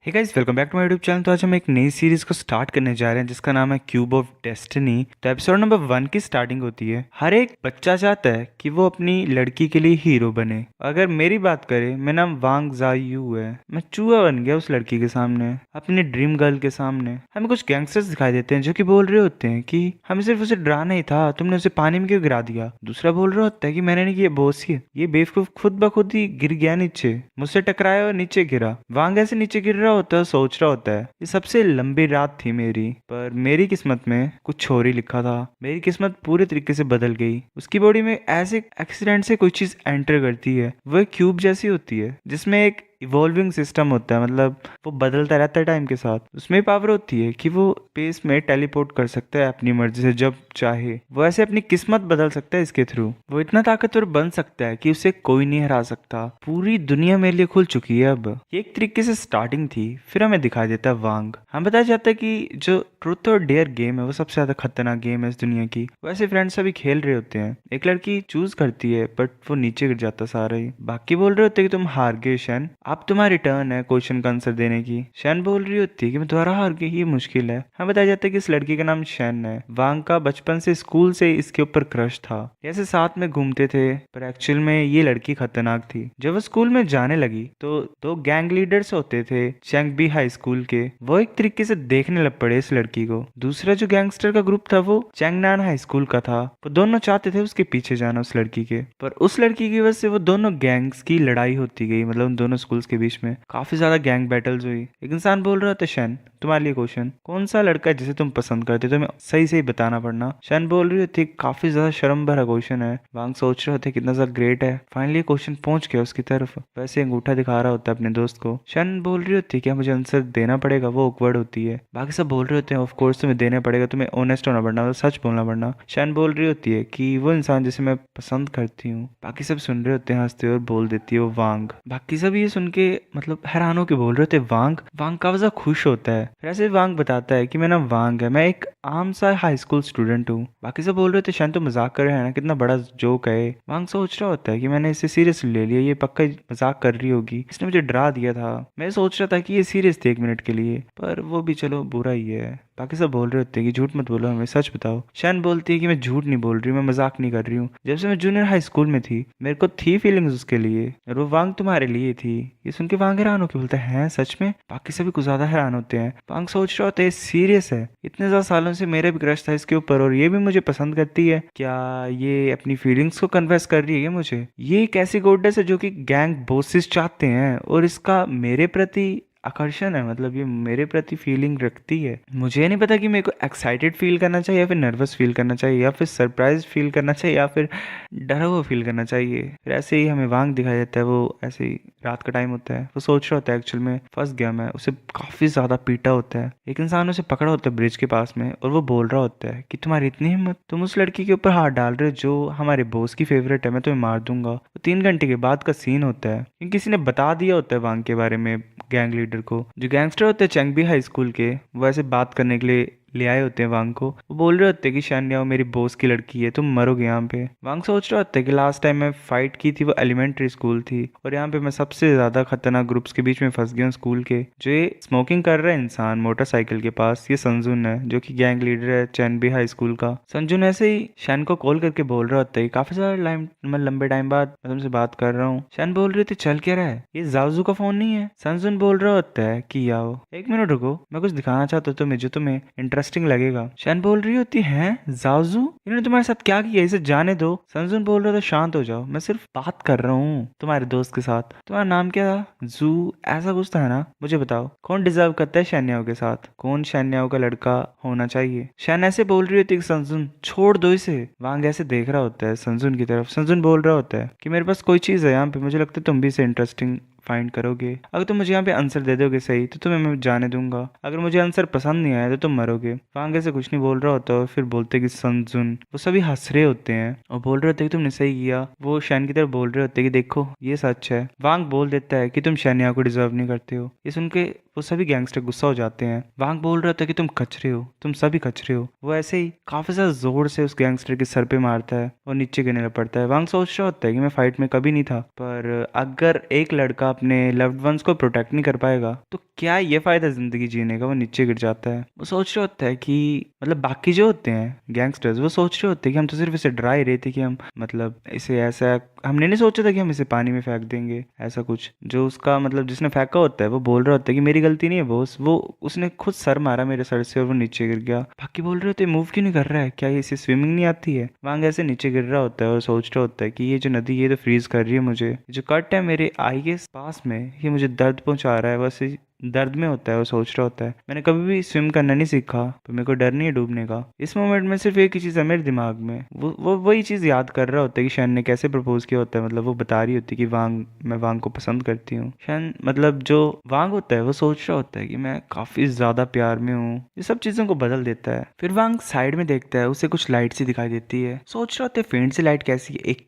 Hey guys, welcome back to my YouTube channel. तो आज हम एक नई सीरीज को स्टार्ट करने जा रहे हैं जिसका नाम है क्यूब ऑफ डेस्टिनी। तो एपिसोड नंबर 1 की स्टार्टिंग होती है। हर एक बच्चा चाहता है कि वो अपनी लड़की के लिए हीरो बने। अगर मेरी बात करें, मेरा नाम वांग जायू है। मैं चूहा बन गया उस लड़की के सामने, अपनी ड्रीम गर्ल के सामने। हमें कुछ गैंगस्टर्स दिखाई देते हैं जो कि बोल रहे होते हैं कि हमें सिर्फ उसे डराना ही था, तुमने उसे पानी में क्यों गिरा दिया। दूसरा बोल रहा होता है कि मैंने नहीं किया बोस, ये बेवकूफ खुद ब खुद ही गिर गया नीचे, मुझसे टकराया और नीचे गिरा। वांग ऐसे नीचे गिर रहा होता है, सोच रहा होता है ये सबसे लंबी रात थी मेरी, पर मेरी किस्मत में कुछ और ही लिखा था। मेरी किस्मत पूरे तरीके से बदल गई। उसकी बॉडी में ऐसे एक्सीडेंट से कोई चीज एंटर करती है, वो क्यूब जैसी होती है जिसमें एक इवॉल्विंग सिस्टम होता है, मतलब वो बदलता रहता है टाइम के साथ। उसमें पावर होती है कि वो स्पेस में टेलीपोर्ट कर सकता है अपनी मर्जी से जब चाहे। वो ऐसे अपनी किस्मत बदल सकता है इसके थ्रू। वो इतना ताकतवर बन सकता है कि उसे कोई नहीं हरा सकता। पूरी दुनिया मेरे लिए खुल चुकी है अब। ये एक तरीके से स्टार्टिंग थी। फिर हमें दिखाई देता है वांग। हम बताया जाता है कि जो ट्रूथ और डेयर गेम है वो सबसे ज्यादा खतरनाक गेम है इस दुनिया की। वैसे फ्रेंड्स सभी खेल रहे होते हैं। एक लड़की चूज करती है बट वो नीचे गिर जाता सारा ही। बाकी बोल रहे होते हैं कि तुम हार गए शन, अब तुम्हारी टर्न है क्वेश्चन का आंसर देने की। शैन बोल रही होती है कि मैं दोबारा हार गई, ये मुश्किल है। हमें बताया जाता है कि इस लड़की का नाम शैन है। वांग का बचपन से स्कूल से इसके ऊपर क्रश था। ऐसे साथ में घूमते थे, पर एक्चुअल में ये लड़की खतरनाक थी। जब वो स्कूल में जाने लगी तो दो गैंग लीडर्स होते थे चैंगबी हाई स्कूल के, वो एक तरीके से देखने लग पड़े इस लड़की को। दूसरा जो गैंगस्टर का ग्रुप था वो चैंगनान हाई स्कूल का था। वो दोनों चाहते थे उसके पीछे जाना उस लड़की के, पर उस लड़की की वजह से वो दोनों गैंग्स की लड़ाई होती गई। मतलब उन दोनों स्कूल्स के बीच में काफी ज्यादा गैंग बैटल्स हुई। एक इंसान बोल रहा था शैन, तुम्हारे लिए क्वेश्चन, कौन सा लड़का है जिसे तुम पसंद करते, तुम्हें सही सही बताना पड़ना। शैन बोल रही थी काफी ज्यादा शर्म भरा क्वेश्चन है। वांग सोच रहे थे कितना ज्यादा ग्रेट है। फाइनली क्वेश्चन पहुंच गया उसकी तरफ। वैसे अंगूठा दिखा रहा होता है अपने दोस्त को। शैन बोल रही होती क्या मुझे आंसर देना पड़ेगा, वो ऑकवर्ड होती है। बाकी सब बोल रहे होते हैं ऑफ कोर्स तुम्हें देना पड़ेगा, तुम्हें ऑनेस्ट होना पड़ना, मतलब सच बोलना पड़ना। शैन बोल रही होती है कि वो इंसान जिसे मैं पसंद करती हूँ। बाकी सब सुन रहे होते हैं हंसते और बोल देती है वो वांग। बाकी सब ये सुन के मतलब हैरान होके बोल रहे होते वांग। वांग काफी ज्यादा खुश होता है। फिर ऐसे वांग बताता है कि मेरा नाम वांग है, मैं एक आम सा हाई स्कूल स्टूडेंट हूँ। बाकी सब बोल रहे थे शायद तो मजाक कर रहे हैं ना, कितना बड़ा जोक है। वांग सोच रहा होता है कि मैंने इसे सीरियसली ले लिया, ये पक्का मजाक कर रही होगी, इसने मुझे डरा दिया था। मैं सोच रहा था कि ये सीरियस थे 1 मिनट के लिए, पर वो भी चलो बुरा ही है। बाकी सब बोल रहे होते हैं कि झूठ मत बोलो, हमें सच बताओ। शैन बोलती है कि मैं झूठ नहीं बोल रही, मैं मजाक नहीं कर रही हूँ। जब से मैं जूनियर हाई स्कूल में थी मेरे को थी फीलिंग्स उसके लिए, और वो वांग तुम्हारे लिए थी। ये सुन के वांग हैरान होकर बोलता है सच में। बाकी सभी कुछ ज्यादा हैरान होते हैं। वांग सोच रहा होता है सीरियस है, इतने ज्यादा सालों से मेरा भी क्रश था इसके ऊपर और ये भी मुझे पसंद करती है। क्या ये अपनी फीलिंग्स को कन्फेस कर रही है मुझे? ये एक ऐसी गोड्डेस है जो कि गैंग बॉसेस चाहते हैं और इसका मेरे प्रति आकर्षण है, मतलब ये मेरे प्रति फीलिंग रखती है। मुझे नहीं पता कि मेरे को एक्साइटेड फील करना चाहिए या फिर नर्वस फील करना चाहिए या फिर सरप्राइज फील करना चाहिए या फिर डरा हुआ फील करना चाहिए। फिर ऐसे ही हमें वांग दिखाई देता है। वो ऐसे ही रात का टाइम होता है, वो सोच रहा होता है एक्चुअल में फंस गया मैं। उसे काफी ज्यादा पीटा होता है। एक इंसान उसे पकड़ा होता है ब्रिज के पास में और वो बोल रहा होता है कि तुम्हारी इतनी हिम्मत, तुम उस लड़की के ऊपर हाथ डाल रहे हो जो हमारे बॉस की फेवरेट है, मैं तुम्हें मार दूंगा। वो 3 घंटे के बाद का सीन होता है क्योंकि किसी ने बता दिया होता है वांग के बारे में गैंग लीडर को। जो गैंगस्टर होते हैं चैंगबी हाई स्कूल के, वो ऐसे बात करने के लिए ले आए होते हैं वांग को। वो बोल रहे होते हैं कि शान्याओ मेरी बॉस की लड़की है, तुम मरोगे यहाँ पे। वांग सोच रहा होता है कि लास्ट टाइम मैं फाइट की थी वो एलिमेंट्री स्कूल थी और यहाँ पे मैं सबसे ज्यादा खतरनाक ग्रुप्स के बीच में फंस गया हूँ स्कूल के। जो ये स्मोकिंग कर रहा है इंसान मोटरसाइकिल के पास, ये संजुन है जो कि गैंग लीडर है चैनबी हाई स्कूल का। संजुन ऐसे ही शैन को कॉल करके बोल रहा होता है काफी सारा टाइम, मैं लंबे टाइम बाद मैं तुमसे बात कर रहा हूँ। शैन बोल रही थी चल क्या रहा है, ये जाजू का फोन नहीं है। संजुन बोल रहा होता है कि आओ 1 मिनट रुको, मैं कुछ दिखाना चाहता हूँ तुम्हें जो तुम्हें इंटरेस्टिंग लगेगा। शैन बोल रही होती है जाजू, इन्होंने तुम्हारे साथ क्या किया, इसे जाने दो। संजुन बोल रहा था शांत हो जाओ, मैं सिर्फ बात कर रहा हूँ तुम्हारे दोस्त के साथ। तुम्हारा नाम क्या था? जू ऐसा कुछ था ना? मुझे बताओ कौन डिजर्व करता है शैन्याओ के साथ, कौन शैन्याओ का लड़का होना चाहिए? शैन ऐसे बोल रही होती है संजुन छोड़ दो इसे। वांग ऐसे देख रहा होता है संजुन की तरफ। संजुन बोल रहा होता है कि मेरे पास कोई चीज है यहाँ पे, मुझे लगता है तुम भी इसे इंटरेस्टिंग फाइंड करोगे। अगर तुम मुझे यहाँ पे आंसर दे दोगे सही तो तुम्हें मैं जाने दूंगा, अगर मुझे आंसर पसंद नहीं आया तो तुम मरोगे। वांग ऐसे कुछ नहीं बोल रहा होता और फिर बोलते कि संजुन, वो सभी हंस रहे होते हैं और बोल रहे होते कि तुमने सही किया। वो शैन की तरफ बोल रहे होते कि देखो ये सच है। वांग बोल देता है कि तुम शैन्या को डिजर्व नहीं करते हो। ये सुन के वो सभी गैंगस्टर गुस्सा हो जाते हैं। वांग बोल रहा होता है कि तुम कचरे हो, तुम सभी कचरे हो। वो ऐसे ही काफी ज्यादा जोर से उस गैंगस्टर के सर पे मारता है और नीचे गिरने लग पड़ता है। वांग सोच रहा होता है कि मैं फाइट में कभी नहीं था, पर अगर एक लड़का अपने लव्ड वंस को प्रोटेक्ट नहीं कर पाएगा तो क्या ये फायदा जिंदगी जीने का। वो नीचे गिर जाता है। वो सोच रहा होता है कि मतलब बाकी जो होते हैं गैंगस्टर्स वो सोच रहे होते हैं कि हम तो सिर्फ इसे डरा ही रहे थे, कि हम मतलब इसे ऐसा, हमने नहीं सोचा था कि हम इसे पानी में फेंक देंगे ऐसा कुछ। जो उसका मतलब जिसने फेंका होता है वो बोल रहा होता है कि मेरी गलती नहीं है बॉस, वो उसने खुद सर मारा मेरे सर से और वो नीचे गिर गया। बाकी बोल रहे होते मूव क्यों नहीं कर रहा है, क्या ये इसे स्विमिंग नहीं आती है। वांग ऐसे नीचे गिर रहा होता है और सोच रहा होता है कि ये जो नदी ये तो फ्रीज कर रही है मुझे, जो कट है मेरे आई के पास में ये मुझे दर्द पहुंचा रहा है, बस दर्द में होता है। वो सोच रहा होता है मैंने कभी भी स्विम करना नहीं सीखा तो मेरे को डर नहीं है डूबने का। इस मोमेंट में सिर्फ एक ही चीज़ है मेरे दिमाग में, वो वही चीज़ याद कर रहा होता है कि शन ने कैसे प्रपोज किया होता है। मतलब वो बता रही होती है कि मैं वांग को पसंद करती हूँ। शन मतलब जो वांग होता है वो सोच रहा होता है कि मैं काफ़ी ज़्यादा प्यार में हूँ। ये सब चीज़ों को बदल देता है। फिर वांग साइड में देखता है, उसे कुछ लाइट सी दिखाई देती है। सोच रहा होता है फेंट सी लाइट कैसी है, एक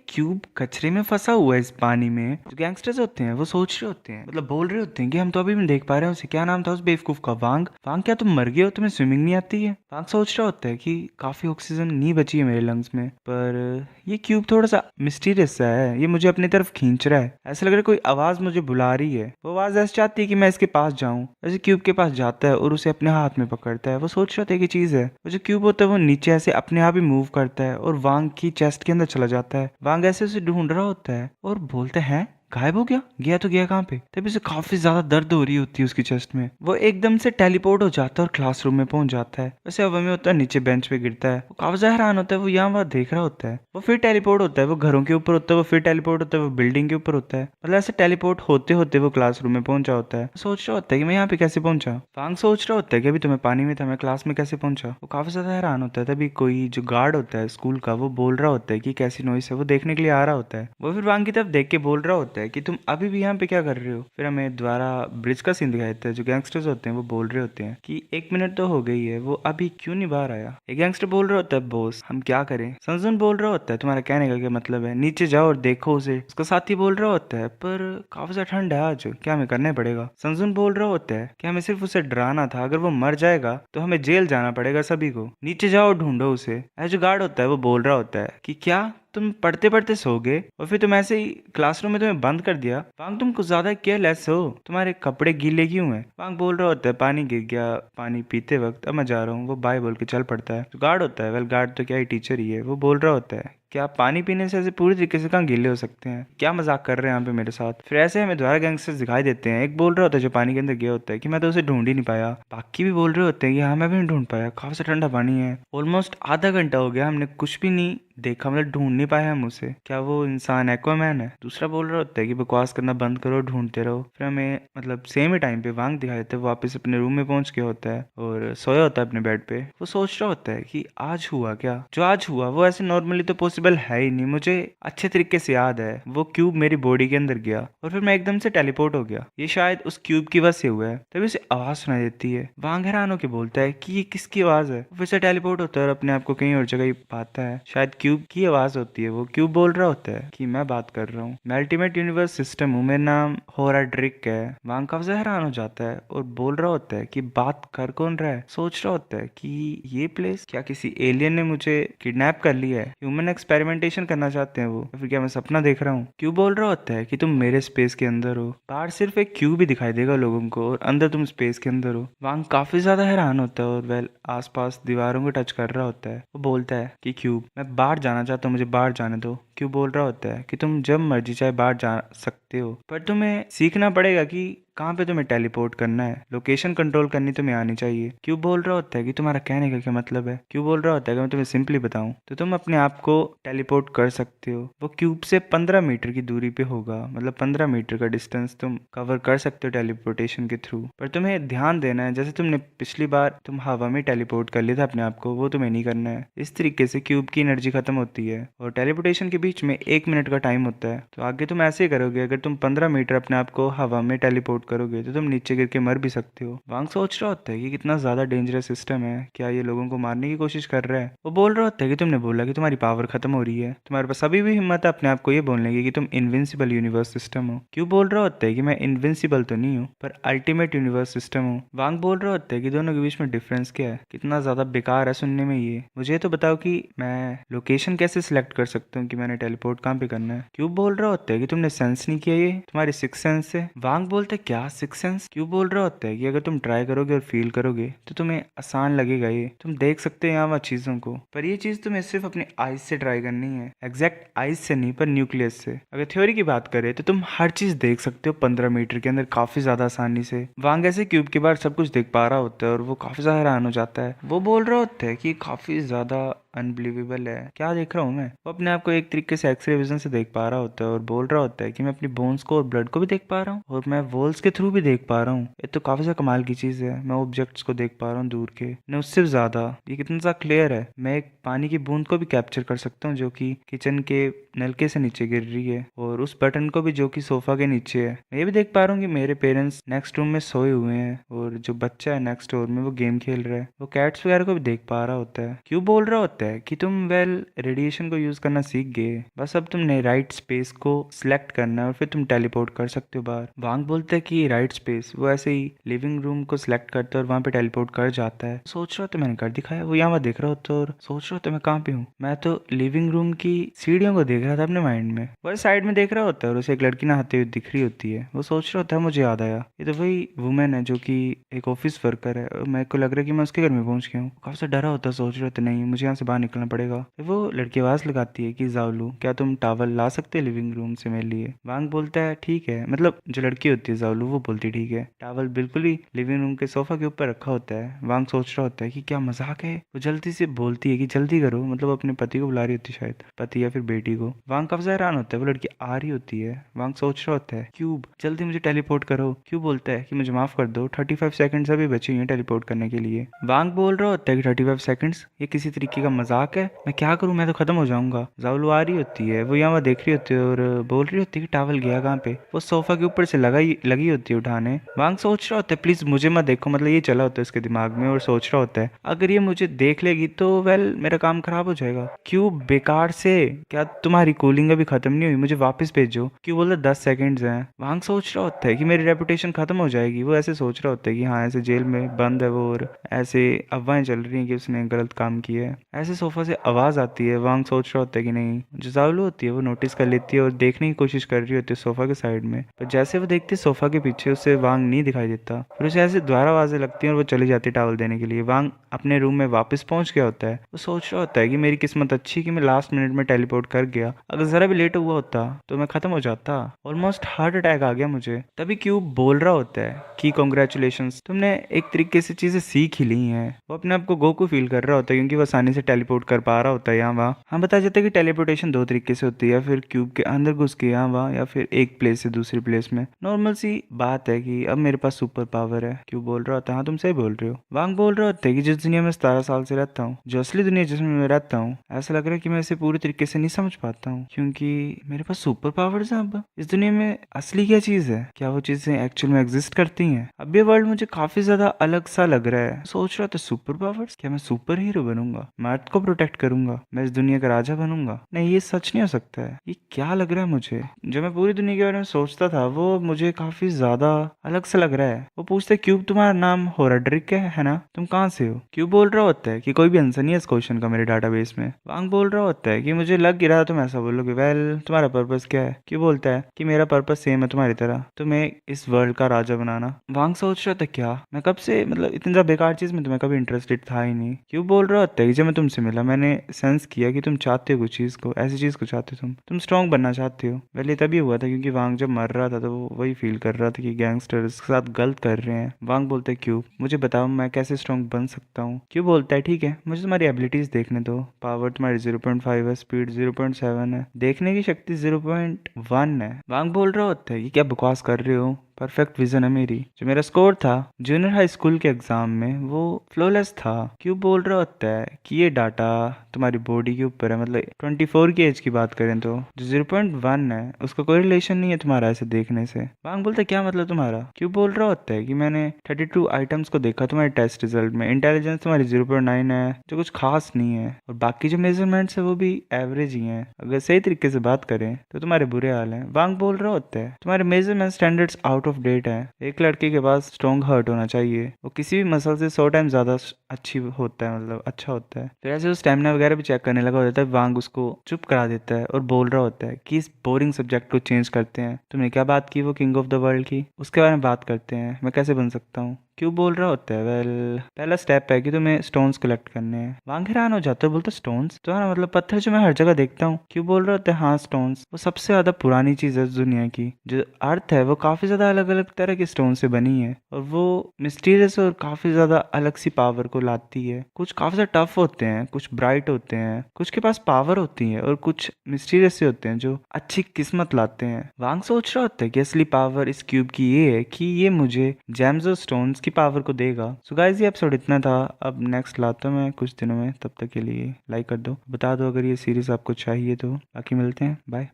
क्यूब कचरे में फंसा हुआ है इस पानी में। जो गैंगस्टर्स होते हैं वो सोच रहे होते हैं, मतलब बोल रहे होते हैं कि हम तो अभी भी देख पा रहे हैं उसे, क्या नाम था उस बेवकूफ का, वांग। वांग क्या तुम मर गए हो, तुम्हें स्विमिंग नहीं आती है। वांग सोच रहा होता है कि काफी ऑक्सीजन नहीं बची है मेरे लंग्स में, पर ये क्यूब थोड़ा सा मिस्टीरियस सा है, ये मुझे अपनी तरफ खींच रहा है। ऐसा लग रहा है कोई आवाज मुझे बुला रही है। वो आवाज ऐसे चाहती है कि मैं इसके पास जाऊं। ऐसे क्यूब के पास जाता है और उसे अपने हाथ में पकड़ता है। वो सोच रहा था कि चीज है, वो जो क्यूब होता है वो नीचे ऐसे अपने आप ही मूव करता है और वांग की चेस्ट के अंदर चला जाता है। वांग ऐसे उसे ढूंढ रहा होता है और बोलते हैं गायब हो गया, गया तो गया कहाँ पे। तभी उसे काफी ज्यादा दर्द हो रही होती है उसकी चेस्ट में। वो एकदम से टेलीपोर्ट हो जाता है और क्लासरूम में पहुंच जाता है। वैसे हवा में होता है, नीचे बेंच पे गिरता है। वो काफी ज्यादा हैरान होता है, वो यहाँ वहाँ देख रहा होता है। वो फिर टेलीपोर्ट होता है, वो घरों के ऊपर होता है, वो फिर टेलीपोर्ट होता है, वो बिल्डिंग के ऊपर होता है। मतलब ऐसे टेलीपोर्ट होते होते वो क्लासरूम में पहुंचा होता है। सोच रहा होता है कि मैं यहाँ पे कैसे पहुंचा। फांग सोच रहा होता है कि अभी तो मैं पानी में था, मैं क्लास में कैसे पहुंचा। वो काफी ज्यादा हैरान होता है। तभी कोई जो गार्ड होता है स्कूल का वो बोल रहा होता है कि कैसी नॉइस है, वो देखने के लिए आ रहा होता है। वो फिर वांग की तरफ देख के बोल रहा होता है कि तुम अभी भी यहाँ पे क्या कर रहे हो। फिर हमें द्वारा ब्रिज का सीन दिखाया देता है। जो गैंगस्टर्स होते हैं वो बोल रहे होते हैं कि 1 मिनट तो हो गई है, वो अभी क्यों नहीं बाहर आया। एक गैंगस्टर बोल रहा होता है बॉस हम क्या करें। संजून बोल रहा होता है तुम्हारा कहने का क्या मतलब है, नीचे जाओ और देखो उसे। उसका साथी बोल रहा होता है पर काफी ज्यादा ठंड है आज, क्या हमें करना पड़ेगा। संजून बोल रहा होता है कि हमें सिर्फ उसे डराना था, अगर वो मर जाएगा तो हमें जेल जाना पड़ेगा सभी को, नीचे जाओ ढूंढो उसे। जो गार्ड होता है वो बोल रहा होता है कि क्या तुम पढ़ते पढ़ते सो गए और फिर तुम ऐसे ही क्लासरूम में तुम्हें बंद कर दिया। वांग तुम कुछ ज्यादा केयरलेस हो, तुम्हारे कपड़े गीले क्यों हैं। वांग बोल रहा होता है पानी गिर गया पानी पीते वक्त, अब मैं जा रहा हूँ। वो बाय बोल के चल पड़ता है। जो गार्ड होता है, वेल गार्ड तो क्या ही टीचर ही है, वो बोल रहा होता है क्या पानी पीने से ऐसे पूरी तरीके से कहाँ गीले हो सकते हैं, क्या मजाक कर रहे हैं यहाँ पे मेरे साथ। फिर ऐसे हमें दोबारा गैंगस्टर्स दिखाई देते हैं। एक बोल रहा होता है जो पानी के अंदर गया होता है कि मैं तो उसे ढूंढ ही नहीं पाया। बाकी भी बोल रहे होते हैं कि हाँ मैं भी नहीं ढूंढ पाया, काफी सा ठंडा पानी है, ऑलमोस्ट आधा घंटा हो गया हमने कुछ भी नहीं देखा, मतलब ढूंढ नहीं पाया हम उसे, क्या वो इंसान एक्वामैन है। दूसरा बोल रहा होता है कि बकवास करना बंद करो ढूंढते रहो। फिर हमें मतलब सेम ही टाइम पे वांग दिखाई देता है, वो वापस अपने रूम में पहुंच गया होता है और सोया होता है अपने बेड पे। वो सोच रहा होता है कि आज हुआ क्या, जो आज हुआ वो ऐसे नॉर्मली तो पॉसिबल है ही नहीं। मुझे अच्छे तरीके से याद है वो क्यूब मेरी बॉडी के अंदर गया और फिर मैं एकदम से टेलीपोर्ट हो गया, ये शायद उस क्यूब की वजह से हुआ है। तभी उसे आवाज सुनाई देती है। वांग हैरान होकर बोलता है कि ये किसकी आवाज है। फिर से टेलीपोर्ट होता है और अपने आप को कहीं और जगह ही पाता है, शायद क्यूब की आवाज होती है। वो क्यूब बोल रहा होता है कि मैं बात कर रहा हूँ, मैं अल्टीमेट यूनिवर्स सिस्टम हूँ, मेरा नाम होराड्रिक है। वांग काफी हैरान हो जाता है और बोल रहा होता है कि बात कर कौन रहा है। सोच रहा होता है कि ये प्लेस क्या किसी एलियन ने मुझे किडनैप कर लिया है, ह्यूमन एक्सपेरिमेंटेशन करना चाहते हैं वो, या फिर क्या मैं सपना देख रहा हूँ। क्यूब बोल रहा होता है कि तुम मेरे स्पेस के अंदर हो, बाहर सिर्फ एक क्यूब ही दिखाई देगा लोगों को और अंदर तुम स्पेस के अंदर हो। वांग काफी ज्यादा हैरान होता है और वेल आसपास दीवारों को टच कर रहा होता है। वो बोलता है कि क्यूब मैं बाहर जाना चाहता हूँ, मुझे बाहर जाने दो। क्यूब बोल रहा होता है कि तुम जब मर्जी चाहे बाहर जा सकते हो, पर तुम्हें सीखना पड़ेगा कि कहाँ पे तुम्हें टेलीपोर्ट करना है, लोकेशन कंट्रोल करनी तुम्हें आनी चाहिए। क्यों बोल रहा होता है कि तुम्हारा कहने का क्या मतलब है। क्यों बोल रहा होता है कि मैं तुम्हें सिंपली बताऊं तो तुम अपने आप को टेलीपोर्ट कर सकते हो। वो क्यूब से 15 मीटर की दूरी पे होगा, मतलब 15 मीटर का डिस्टेंस तुम कवर कर सकते हो टेलीपोर्टेशन के थ्रू। पर तुम्हें ध्यान देना है, जैसे तुमने पिछली बार तुम हवा में टेलीपोर्ट कर लिया था अपने आप को, वो तुम्हें नहीं करना है। इस तरीके से क्यूब की एनर्जी खत्म होती है और टेलीपोर्टेशन के बीच में 1 मिनट का टाइम होता है। तो आगे तुम ऐसे ही करोगे, अगर तुम 15 मीटर अपने आप को हवा में टेलीपोर्ट करोगे तो तुम नीचे गिर के मर भी सकते हो। वांग सोच रहा होता है कि कितना ज्यादा डेंजरस सिस्टम है, क्या ये लोगों को मारने की कोशिश कर रहा है। वो बोल रहा होता है कि तुमने बोला कि तुम्हारी पावर खत्म हो रही है, तुम्हारे पास अभी भी हिम्मत है अपने आप को ये बोलने की कि तुम इनविंसिबल यूनिवर्स सिस्टम हो। क्यों बोल रहा होता है कि मैं इनविंसिबल तो नहीं हूँ पर अल्टीमेट यूनिवर्स सिस्टम हूँ। वांग बोल रहा होता है कि दोनों के बीच में डिफरेंस क्या है, कितना ज्यादा बेकार है सुनने में ये। मुझे तो बताओ कि मैं लोकेशन कैसे सिलेक्ट कर सकता हूँ कि मैंने टेलीपोर्ट कहाँ पे करना है। क्यों बोल रहा होता है कि तुमने सेंस नहीं किया, ये तुम्हारे सिक्स सेंस है। वांग बोलते क्या सिक्स सेंस। क्यों बोल रहा होता है कि अगर तुम ट्राई करोगे और फील करोगे तो तुम्हें आसान लगेगा, ये तुम देख सकते हो यहाँ वहाँ चीजों को, पर ये चीज तुम्हें सिर्फ अपने आइज से ट्राई करनी है, एग्जैक्ट आइज से नहीं पर न्यूक्लियस से। अगर थ्योरी की बात करें तो तुम हर चीज देख सकते हो 15 मीटर के अंदर काफी ज्यादा आसानी से। वांग ऐसे क्यूब के बाहर सब कुछ देख पा रहा होता है और वो काफी ज्यादा हैरान हो जाता है। वो बोल रहा होता है कि काफी ज्यादा अनबिलीवेबल है, क्या देख रहा हूँ मैं। वो अपने आप को एक तरीके से एक्सरे विजन से देख पा रहा होता है और बोल रहा होता है कि मैं अपनी बोन्स को और ब्लड को भी देख पा रहा हूँ और मैं वॉल्स के थ्रू भी देख पा रहा हूँ। ये तो काफी ज्यादा कमाल की चीज है, मैं ऑब्जेक्ट्स को देख पा रहा हूँ दूर के, न उससे भी ज्यादा ये कितना सा क्लियर है। मैं एक पानी की बूंद को भी कैप्चर कर सकता हूँ जो कि किचन के नलके से नीचे गिर रही है, और उस बटन को भी जो कि सोफा के नीचे है। मैं ये भी देख पा रहा हूँ कि मेरे पेरेंट्स नेक्स्ट रूम में सोए हुए हैं और जो बच्चा है नेक्स्ट डोर में वो गेम खेल रहा है। वो कैट्स वगैरह को भी देख पा रहा होता है। क्यों बोल रहा होता है कि तुम रेडिएशन को यूज करना सीख गए, बस अब तुमने राइट स्पेस को सिलेक्ट करना है और फिर तुम टेलीपोर्ट कर सकते हो बाहर। वांग बोलता है कि राइट स्पेस, वो ऐसे ही लिविंग रूम को सिलेक्ट करता है और वहां पे टेलीपोर्ट कर जाता है। सोच रहा होता मैंने कर दिखाया, वो यहाँ देख रहा होता और सोच रहा होता मैं कहाँ पे हूँ। मैं तो लिविंग रूम की सीढ़ियों को देख रहा था अपने माइंड में, वो साइड में देख रहा होता है और उसे एक लड़की नहाते हुए दिख रही होती है। वो सोच रहा होता है मुझे याद आया, ये तो वही वुमेन है जो कि एक ऑफिस वर्कर है, मेरे को लग रहा है कि मैं उसके घर में पहुंच गया हूँ। काफी सा डरा होता है, सोच रहा होता नहीं मुझे यहाँ से बाहर निकलना पड़ेगा। वो लड़की आवाज लगाती है कि जावलू क्या तुम टावल ला सकते हैं लिविंग रूम से मेरे लिए। वांग बोलता है ठीक है, मतलब जो लड़की होती है जावलू वो बोलती है ठीक है। टावल बिल्कुल ही लिविंग रूम के सोफा के ऊपर रखा होता है। वांग सोच रहा होता है कि क्या मजाक है। वो जल्दी से बोलती है कि जल्दी करो, मतलब अपने पति को बुला रही होती है, शायद पति या फिर बेटी को। वांग काफी हैरान होता है, वो लड़की आ रही होती है। वांग सोच रहा होता है क्यूब जल्दी मुझे टेलीपोर्ट करो। क्यूब बोलता है कि मुझे माफ कर दो, 35 सेकंड्स अभी बची हुई है टेलीपोर्ट करने के लिए। वांग बोल रहा होता है कि 35 सेकंड्स ये किसी तरीके का मजाक है, मैं क्या करूं, मैं तो खत्म हो जाऊंगा। जावलू आ रही होती है, वो यहाँ देख रही होती है और बोल रही होती है कि टावल गया कहाँ पे। वो सोफा के ऊपर से लगी होती है उठाने। वांग सोच रहा होता है प्लीज मुझे मत देखो, मतलब ये चला होता है उसके दिमाग में, और सोच रहा होता है अगर ये मुझे देख लेगी तो वेल मेरा काम खराब हो जाएगा। क्यों बेकार से, क्या तुम्हारी कूलिंग अभी खत्म नहीं हुई, मुझे वापस भेजो। क्यों बोलता 10 सेकंड्स हैं। वांग सोच रहा होता है कि मेरी रेपुटेशन खत्म हो जाएगी। वो ऐसे सोच रहा होता है कि हाँ ऐसे जेल में बंद है वो और ऐसे अफवाहें चल रही हैं कि उसने गलत काम किया है। ऐसे सोफा से आवाज आती है। वांग सोच रहा होता है कि नहीं, जो जावलू होती है वो नोटिस कर लेती है और देखने की कोशिश कर रही होती है सोफा के साइड में, पर जैसे वो देखती है सोफा के पीछे उसे वांग नहीं दिखाई देता। फिर उसे ऐसे दोबारा आवाजें लगती हैं और वो चली जाती है टावल देने के लिए। वांग अपने रूम में वापस पहुंच गया होता है। वो सोच रहा होता है कि मेरी किस्मत अच्छी कि मैं लास्ट मिनट में टेलीपोर्ट कर गया, अगर जरा भी लेट हुआ होता तो मैं खत्म हो जाता, ऑलमोस्ट हार्ट अटैक आ गया मुझे। तभी क्यूब बोल रहा होता है कि कॉन्ग्रेचुलेशंस, तुमने एक तरीके से चीजें सीख ही ली हैं। वो अपने आप को गोकू फील कर रहा होता है क्योंकि वो आसानी से टेलीपोर्ट कर पा रहा होता है यहाँ वहाँ। हम बता जाते हैं कि टेलीपोर्टेशन दो तरीके से होती है, या फिर क्यूब के अंदर घुस के यहाँ वहाँ, या फिर एक प्लेस से दूसरी प्लेस में। नॉर्मल सी बात है कि अब मेरे पास सुपर पावर है। क्यूब बोल रहा होता है हाँ तुम सही बोल रहे हो। वांग बोल रहा होता है कि जिस दुनिया में 17 साल से रहता हूँ, जो असली दुनिया जिसमें मैं रहता हूँ, ऐसा लग रहा है कि मैं इसे पूरी तरीके से नहीं समझ पाता हूँ क्योंकि मेरे पास सुपर पावर्स हैं। अब इस दुनिया में असली क्या चीज है, क्या वो चीजें एक्चुअल में एग्जिस्ट करती हैं। अब ये वर्ल्ड मुझे काफी ज्यादा अलग सा लग रहा है। सोच रहा था सुपर पावर्स, क्या मैं सुपर हीरो बनूंगा, मैं अर्थ को प्रोटेक्ट करूंगा, मैं इस दुनिया का राजा बनूंगा। नहीं ये सच नहीं हो सकता है, ये क्या लग रहा है मुझे। जो मैं पूरी दुनिया के बारे में सोचता था वो मुझे काफी ज्यादा अलग सा लग रहा है। वो पूछते हैं क्यूब तुम्हारा नाम होराड्रिक है ना, तुम कहाँ से हो। क्यूब बोल रहा होता है कि कोई भी आंसर नहीं है इस क्वेश्चन का मेरे डाटाबेस में। वांग बोल रहा होता है कि मुझे लग गिरा तुम ऐसा बोलोगे। वेल तुम्हारा पर्पस क्या है। क्यों बोलता है कि मेरा पर्पस सेम है तुम्हारी तरह, तुम्हें इस वर्ल्ड का राजा बनाना। वांग सोच रहा था क्या मैं कब से, मतलब इतनी ज्यादा बेकार चीज में तुम्हें कभी इंटरेस्टेड था ही नहीं। क्यों बोल रहा होता है कि जब मैं तुमसे मिला मैंने सेंस किया कि तुम चाहते हो कुछ चीज को, ऐसी चीज को चाहते हो, तुम स्ट्रॉन्ग बनना चाहते हो। पहले तभी हुआ था क्योंकि वांग जब मर रहा था तो वो वही फील कर रहा था कि गैंगस्टर इसके साथ गलत कर रहे हैं। वांग बोलते है क्यों मुझे बताओ मैं कैसे स्ट्रॉन्ग बन सकता हूँ। क्यों बोलता है ठीक है मुझे तुम्हारी एबिलिटीज देखने दो। पावर तुम्हारी 0.5 है, स्पीड 0.7 है, देखने की शक्ति 0.1 है। वांग बोल रहा होता है कि क्या बकवास कर रहे हो, परफेक्ट विजन है मेरी। जो मेरा स्कोर था जूनियर हाई स्कूल के एग्जाम में वो फ्लॉलेस था। क्यों बोल रहा होता है कि ये डाटा तुम्हारी बॉडी के ऊपर है, मतलब 24 की एज की बात करें तो जो 0.1 है उसका कोई रिलेशन नहीं है तुम्हारा ऐसे देखने से। वांग बोलता है क्या मतलब तुम्हारा? क्यों बोल रहा होता है कि मैंने 32 आइटम्स को देखा तुम्हारे टेस्ट रिजल्ट में, इंटेलिजेंस तुम्हारी 0.9 है जो कुछ खास नहीं है, और बाकी जो मेजरमेंट्स है वो भी एवरेज ही हैं। अगर सही तरीके से बात करें तो तुम्हारे बुरे हाल हैं। वांग बोल रहा होता है तुम्हारे measurement standards out of date है। एक लड़के के पास स्ट्रॉन्ग हर्ट होना चाहिए, वो किसी भी मसल से 100 टाइम ज्यादा अच्छी होता है, मतलब अच्छा होता है। फिर ऐसे वो स्टेमिना वगैरह भी चेक करने लगा होता है। वांग उसको चुप करा देता है और बोल रहा होता है कि इस बोरिंग सब्जेक्ट को चेंज करते हैं। तुमने क्या बात की वो किंग ऑफ द वर्ल्ड की, उसके बारे में बात करते हैं। मैं कैसे बन सकता हूँ? क्यों बोल रहा होता है वेल पहला स्टेप है कि तुम्हें स्टोन्स कलेक्ट करने हैं। वांग हैरान हो जाता है, बोलता स्टोन्स तो है ना, मतलब पत्थर जो मैं हर जगह देखता हूँ। क्यों बोल रहा होता है हाँ स्टोन्स वो सबसे ज्यादा पुरानी चीज है इस दुनिया की। जो अर्थ है वो काफी ज्यादा अलग अलग तरह के स्टोन से बनी है और वो मिस्टीरियस और काफी ज्यादा अलग सी पावर को लाती है। कुछ काफी ज्यादा टफ होते हैं, कुछ ब्राइट होते हैं, कुछ के पास पावर होती है और कुछ मिस्टीरियस से होते हैं जो अच्छी किस्मत लाते हैं। वांग सोच रहा होता है कि असली पावर इस क्यूब की ये है कि ये मुझे जेम्स और स्टोन्स की पावर को देगा। सो गाइस ये एपिसोड इतना था। अब नेक्स्ट लाता हूँ मैं कुछ दिनों में, तब तक के लिए लाइक कर दो, बता दो अगर ये सीरीज आपको चाहिए तो। बाकी मिलते हैं, बाय।